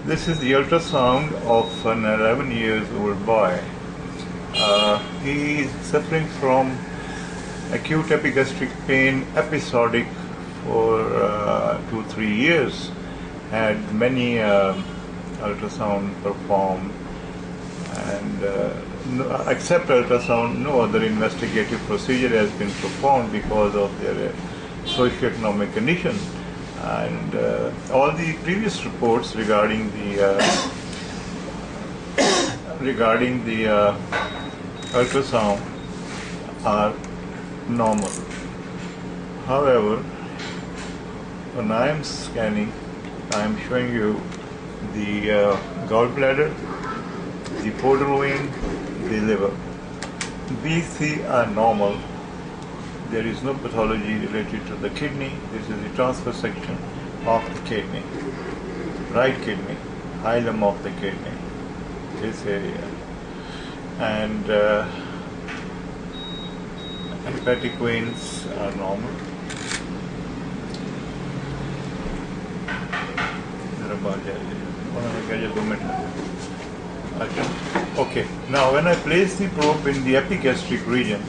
This is the ultrasound of an 11 years old boy. He is suffering from acute epigastric pain, episodic for 2-3 years. Had many ultrasound performed, and except ultrasound, no other investigative procedure has been performed because of their socioeconomic condition. And all the previous reports regarding the ultrasound are normal. However, when I am scanning, I am showing you the gallbladder, the portal vein, the liver. These three are normal. There is no pathology related to the kidney. This is the transfer section of the kidney, right kidney, hilum of the kidney, this area. And hepatic veins are normal. Okay, now when I place the probe in the epigastric region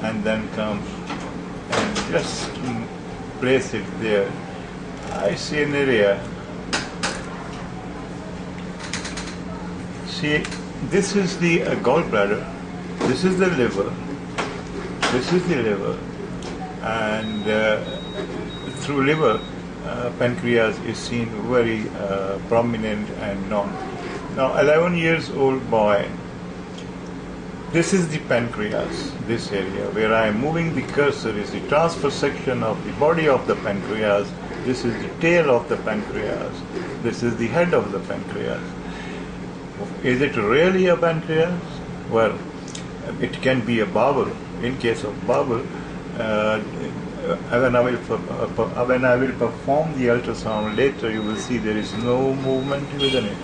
and then come and just place it there, I see an area. See, this is the gallbladder, this is the liver, this is the liver, and through liver, pancreas is seen very prominent and non. Now, 11 years old boy, this is the pancreas, this area where I am moving the cursor is the transverse section of the body of the pancreas. This is the tail of the pancreas. This is the head of the pancreas. Is it really a pancreas? Well, it can be a bowel. In case of bowel, when I will perform the ultrasound later, you will see there is no movement within it.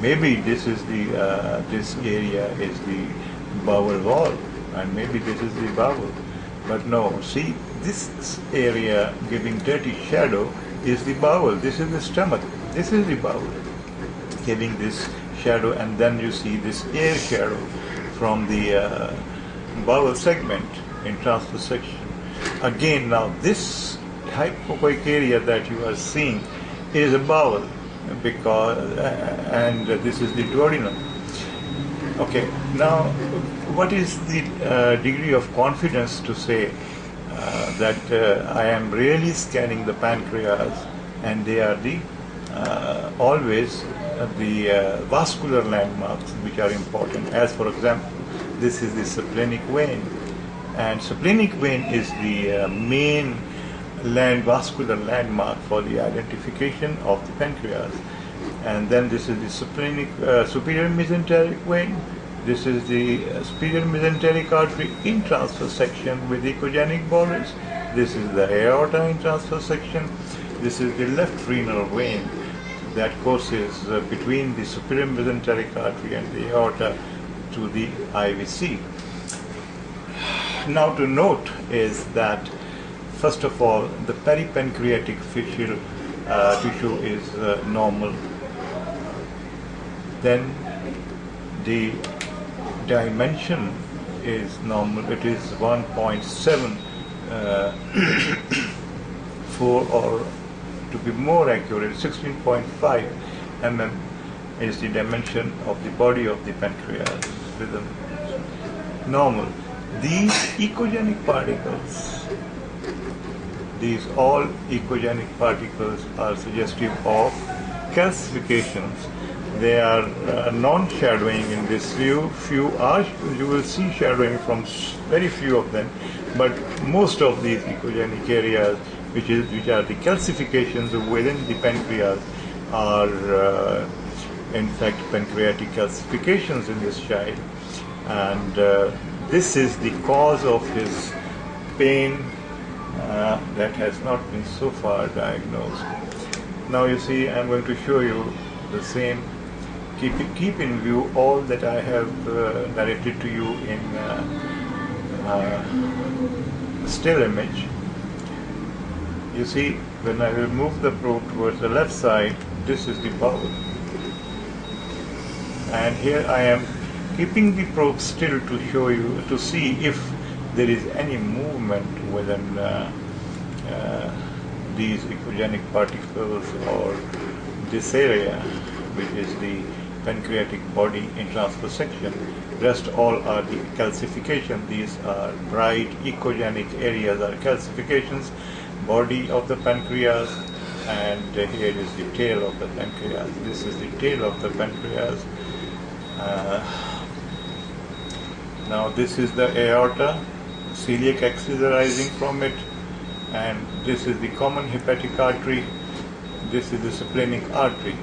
Maybe this is the this area is the bowel wall, and maybe this is the bowel. But no, see, this area giving dirty shadow is the bowel. This is the stomach. This is the bowel giving this shadow, and then you see this air shadow from the bowel segment in transverse section. Again, now this hypoechoic area that you are seeing is a bowel, because and this is the duodenum. Okay, now what is the degree of confidence to say that I am really scanning the pancreas, and they are the always the vascular landmarks which are important. As for example, this is the splenic vein, and splenic vein is the main vascular landmark for the identification of the pancreas. And then this is the superior mesenteric vein. This is the superior mesenteric artery in transverse section with echogenic borders. This is the aorta in transverse section. This is the left renal vein that courses between the superior mesenteric artery and the aorta to the IVC. Now to note is that, first of all, the peripancreatic tissue is normal. Then the dimension is normal. It is 1.74 or to be more accurate, 16.5 mm is the dimension of the body of the pancreas within normal. These echogenic particles, these all echogenic particles are suggestive of calcifications. They are non-shadowing in this view. Few are, you will see shadowing from very few of them, but most of these echogenic areas, which are the calcifications within the pancreas, are in fact pancreatic calcifications in this child, and this is the cause of his pain that has not been so far diagnosed. Now you see, I'm going to show you the same. Keep in view all that I have narrated to you in still image. You see, when I will move the probe towards the left side, This is the bowel. And here I am keeping the probe still to show you, to see if there is any movement within these echogenic particles or this area, which is the pancreatic body in transverse section. Rest all are the calcification. These are bright echogenic areas, are calcifications, body of the pancreas, and here is the tail of the pancreas. This is the tail of the pancreas. Now this is the aorta, celiac axis arising from it, and this is the common hepatic artery. This is the splenic artery.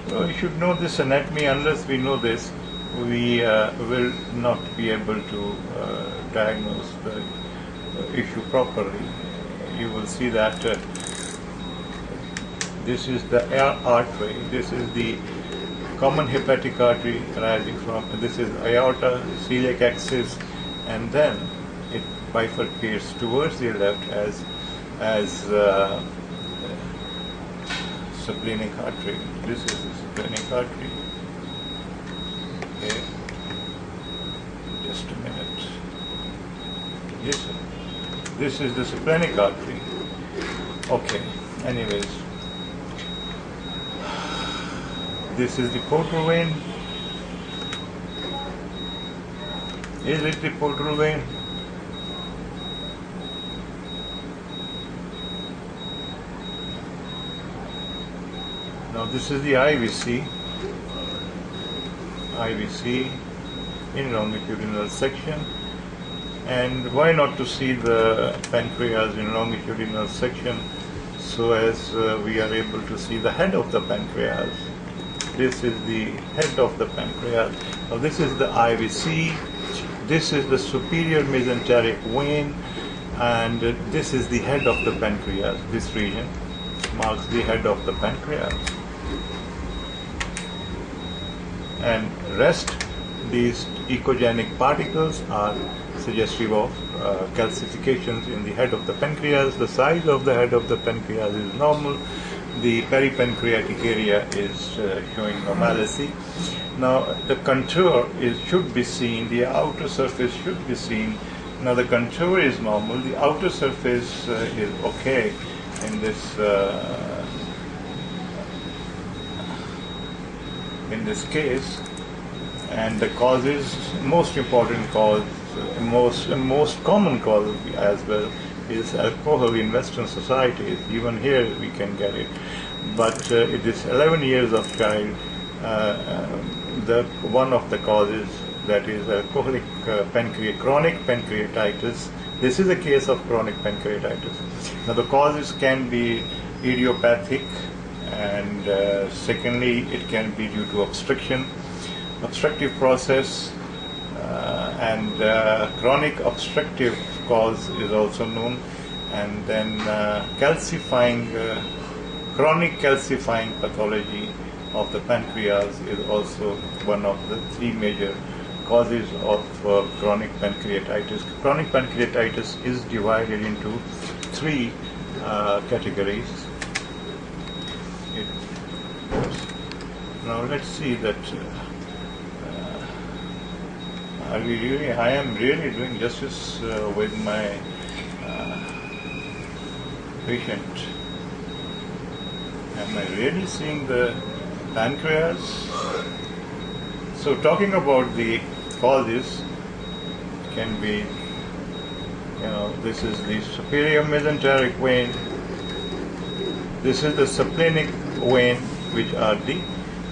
So you should know this anatomy. Unless we know this, we will not be able to diagnose the issue properly. You will see that this is the artery, this is the common hepatic artery arising from, this is aorta, celiac axis, and then it bifurcates towards the left as splenic artery. This is the splenic artery. Okay, just a minute. Yes, this is the splenic artery. Okay, anyways, this is the portal vein. Is it the portal vein? Now this is the IVC. IVC in longitudinal section. And why not to see the pancreas in longitudinal section, so as we are able to see the head of the pancreas. This is the head of the pancreas. Now this is the IVC. This is the superior mesenteric vein, and this is the head of the pancreas. This region marks the head of the pancreas. And rest, these echogenic particles are suggestive of calcifications in the head of the pancreas. The size of the head of the pancreas is normal. The peripancreatic area is showing normalcy. Now the contour should be seen, the outer surface should be seen. Now the contour is normal, the outer surface is okay in this case. And the causes, most important cause, most common cause as well, is alcohol in Western societies. Even here we can get it. But it is 11 years of child, one of the causes, that is alcoholic chronic pancreatitis. This is a case of chronic pancreatitis. Now the causes can be idiopathic, and secondly it can be due to obstructive process, and chronic obstructive cause is also known, and then chronic calcifying pathology of the pancreas is also one of the three major causes of chronic pancreatitis. Chronic pancreatitis is divided into three categories. Now let's see that I am really doing justice with my patient. Am I really seeing the pancreas? So talking about the causes, can be, this is the superior mesenteric vein, this is the splenic vein, which are the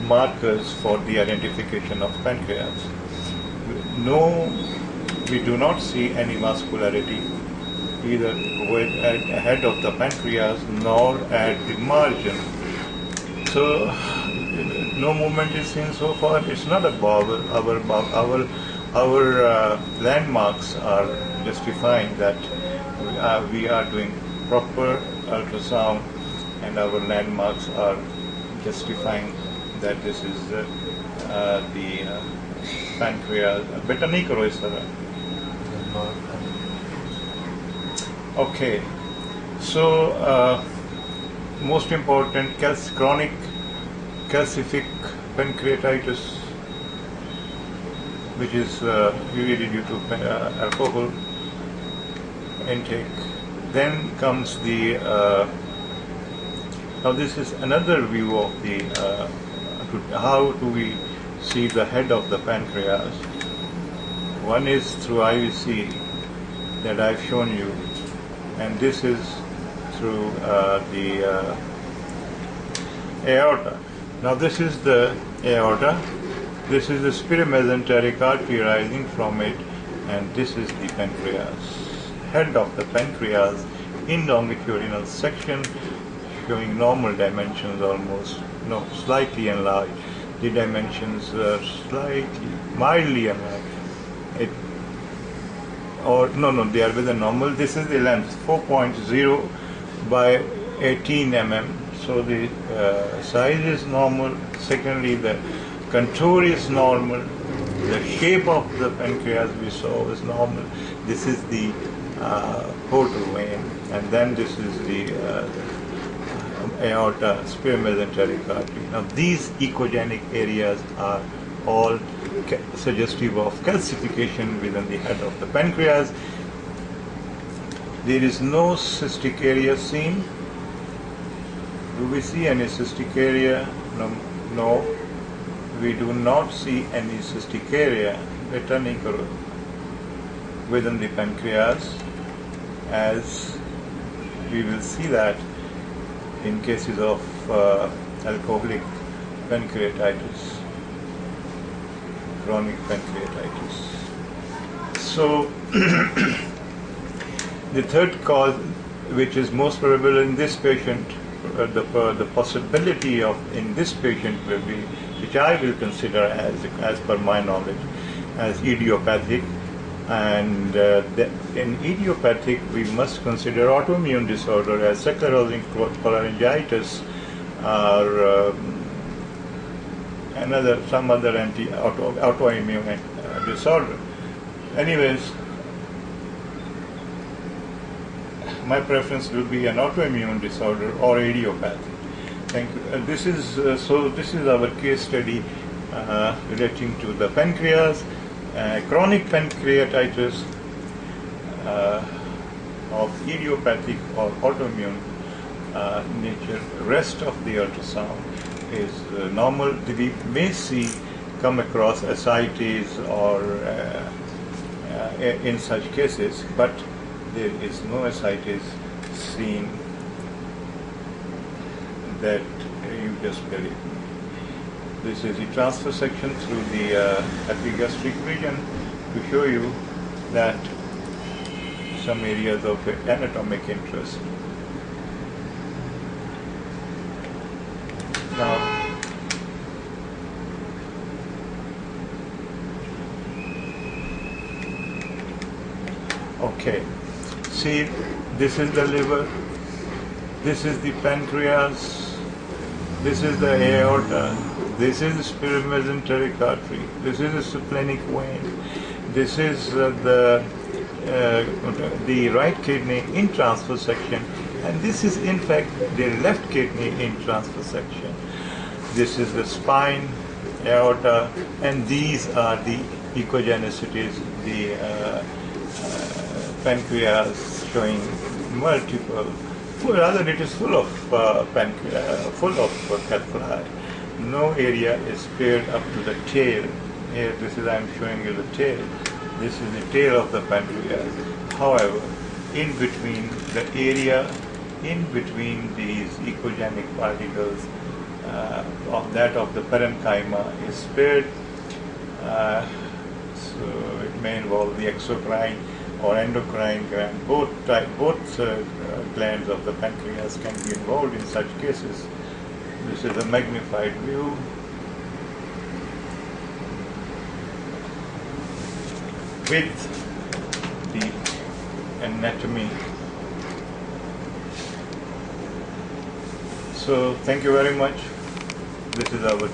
markers for the identification of pancreas. No, we do not see any vascularity either at the head of the pancreas nor at the margin. So no movement is seen so far. It's not a bowel. Our landmarks are justifying that we are doing proper ultrasound, and our landmarks are justifying that this is the pancreas. Okay, so most important, chronic calcific pancreatitis, which is usually due to alcohol intake. Then comes the now this is another view of the how do we see the head of the pancreas. One is through IVC that I've shown you, and this is through the aorta. Now this is the aorta, this is the sphenomesenteric artery rising from it, and this is the pancreas. Head of the pancreas in longitudinal section, showing normal dimensions almost, no, slightly enlarged. The dimensions are slightly, mildly enlarged. They are within normal. This is the length, 4.0 by 18 mm. So the size is normal. Secondly, the contour is normal. The shape of the pancreas we saw is normal. This is the portal vein, and then this is the aorta, sphenomesenteric artery. Now these echogenic areas are all suggestive of calcification within the head of the pancreas. There is no cystic area seen. Do we see any cystic area? No. We do not see any cystic area within the pancreas, as we will see that in cases of alcoholic pancreatitis, chronic pancreatitis. So the third cause, which is most probable in this patient, the possibility of in this patient will be, which I will consider as per my knowledge, as idiopathic. And in idiopathic, we must consider autoimmune disorder as sclerosing cholangitis or some other autoimmune disorder. Anyways, my preference will be an autoimmune disorder or idiopathic. Thank you. This is our case study relating to the pancreas. Chronic pancreatitis of idiopathic or autoimmune nature. Rest of the ultrasound is normal. We may come across ascites or in such cases, but there is no ascites seen that you just believe. This is the transfer section through the epigastric region to show you that some areas of anatomic interest. Now, okay, see, this is the liver, this is the pancreas, this is the aorta, this is the sphenomesenteric artery, this is the splenic vein, this is the right kidney in transfer section, and this is in fact the left kidney in transfer section. This is the spine, aorta, and these are the echogenicities, the pancreas showing multiple, rather it is full of calculi. No area is spared up to the tail. Here, this is, I am showing you the tail. This is the tail of the pancreas. However, in between the area, in between these echogenic particles of that of the parenchyma is spared. So it may involve the exocrine or endocrine gland. Both glands of the pancreas can be involved in such cases. This is a magnified view. With the anatomy. So thank you very much. This is our